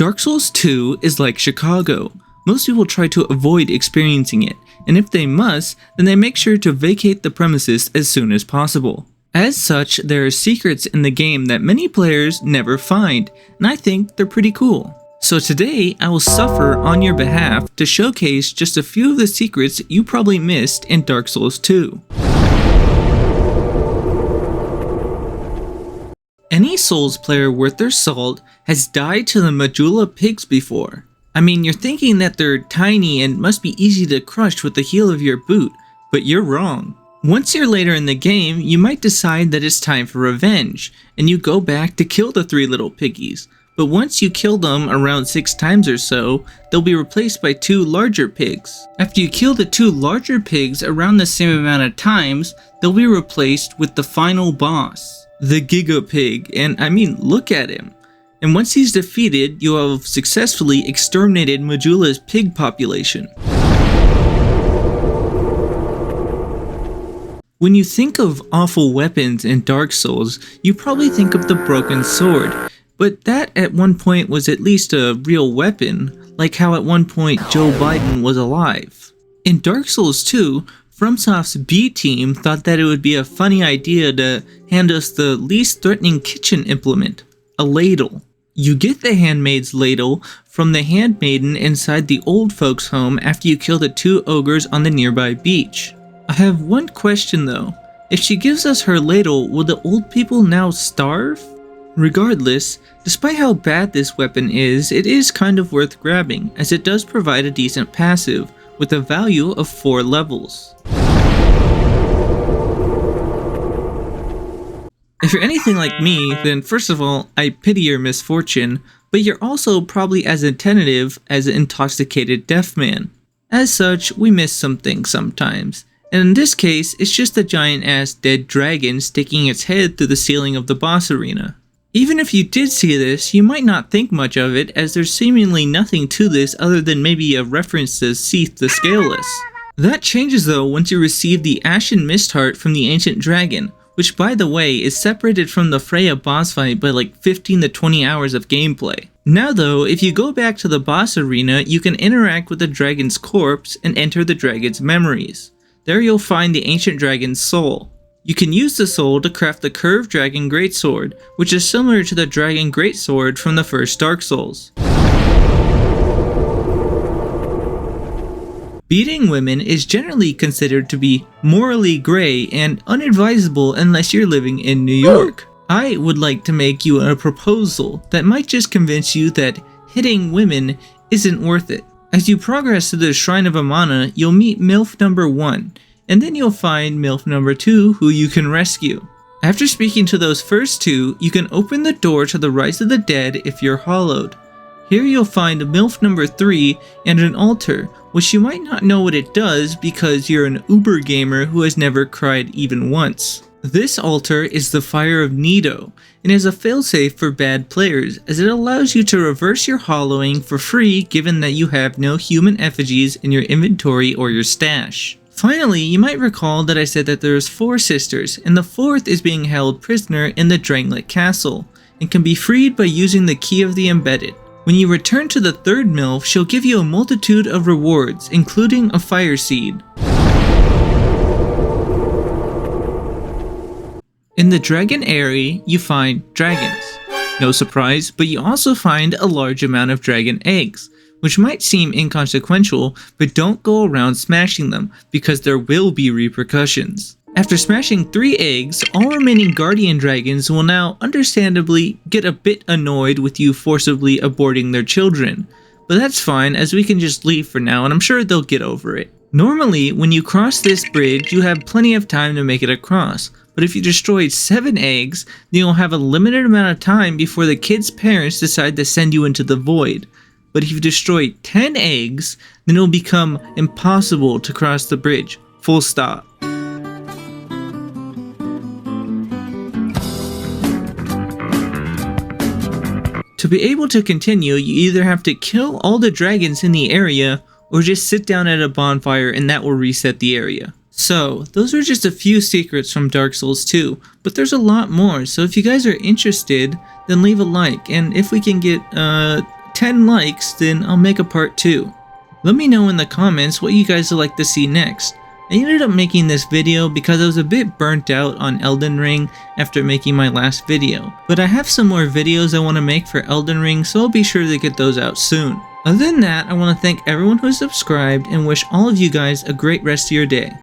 Dark Souls 2 is like Chicago. Most people try to avoid experiencing it, and if they must, then they make sure to vacate the premises as soon as possible. As such, there are secrets in the game that many players never find, and I think they're pretty cool. So today, I will suffer on your behalf to showcase just a few of the secrets you probably missed in Dark Souls 2. Any Souls player worth their salt has died to the Majula pigs before. I mean, you're thinking that they're tiny and must be easy to crush with the heel of your boot, but you're wrong. Once you're later in the game, you might decide that it's time for revenge, and you go back to kill the 3 little piggies. But once you kill them around 6 times or so, they'll be replaced by 2 larger pigs. After you kill the 2 larger pigs around the same amount of times, they'll be replaced with the final boss, the Giga Pig, and I mean, look at him. And once he's defeated, you'll have successfully exterminated Majula's pig population. When you think of awful weapons in Dark Souls, you probably think of the broken sword. But that at one point was at least a real weapon, like how at one point Joe Biden was alive. In Dark Souls 2, FromSoft's B team thought that it would be a funny idea to hand us the least threatening kitchen implement, a ladle. You get the handmaid's ladle from the handmaiden inside the old folks' home after you kill the 2 ogres on the nearby beach. I have one question though. If she gives us her ladle, will the old people now starve? Regardless, despite how bad this weapon is, it is kind of worth grabbing, as it does provide a decent passive, with a value of 4 levels. If you're anything like me, then first of all, I pity your misfortune, but you're also probably as attentive as an intoxicated deaf man. As such, we miss some things sometimes, and in this case, it's just a giant-ass dead dragon sticking its head through the ceiling of the boss arena. Even if you did see this, you might not think much of it, as there's seemingly nothing to this other than maybe a reference to Seath the Scaleless. That changes though once you receive the Ashen Mist Heart from the Ancient Dragon, which by the way is separated from the Freya boss fight by like 15 to 20 hours of gameplay. Now though, if you go back to the boss arena, you can interact with the dragon's corpse and enter the dragon's memories. There you'll find the Ancient Dragon's soul. You can use the soul to craft the Curved Dragon Greatsword, which is similar to the Dragon Greatsword from the first Dark Souls. Beating women is generally considered to be morally gray and unadvisable unless you're living in New York. I would like to make you a proposal that might just convince you that hitting women isn't worth it. As you progress to the Shrine of Aanaa, you'll meet MILF number 1. And then you'll find MILF number 2 who you can rescue. After speaking to those first 2, you can open the door to the Rise of the Dead if you're hollowed. Here you'll find MILF number 3 and an altar, which you might not know what it does because you're an uber gamer who has never cried even once. This altar is the Fire of Nido, and is a failsafe for bad players, as it allows you to reverse your hollowing for free given that you have no human effigies in your inventory or your stash. Finally, you might recall that I said that there's 4 sisters, and the 4th is being held prisoner in the Dranglet Castle, and can be freed by using the Key of the Embedded. When you return to the 3rd MILF, she'll give you a multitude of rewards, including a fire seed. In the Dragon area, you find dragons. No surprise, but you also find a large amount of dragon eggs, which might seem inconsequential, but don't go around smashing them, because there will be repercussions. After smashing 3 eggs, all remaining guardian dragons will now understandably get a bit annoyed with you forcibly aborting their children. But that's fine, as we can just leave for now, and I'm sure they'll get over it. Normally, when you cross this bridge, you have plenty of time to make it across, but if you destroyed 7 eggs, then you'll have a limited amount of time before the kids' parents decide to send you into the void. But if you've destroyed 10 eggs, then it will become impossible to cross the bridge. Full stop. To be able to continue, you either have to kill all the dragons in the area, or just sit down at a bonfire and that will reset the area. So, those are just a few secrets from Dark Souls 2, but there's a lot more, so if you guys are interested, then leave a like, and if we can get 10 likes, then I'll make a part 2. Let me know in the comments what you guys would like to see next. I ended up making this video because I was a bit burnt out on Elden Ring after making my last video, but I have some more videos I want to make for Elden Ring, so I'll be sure to get those out soon. Other than that, I want to thank everyone who subscribed and wish all of you guys a great rest of your day.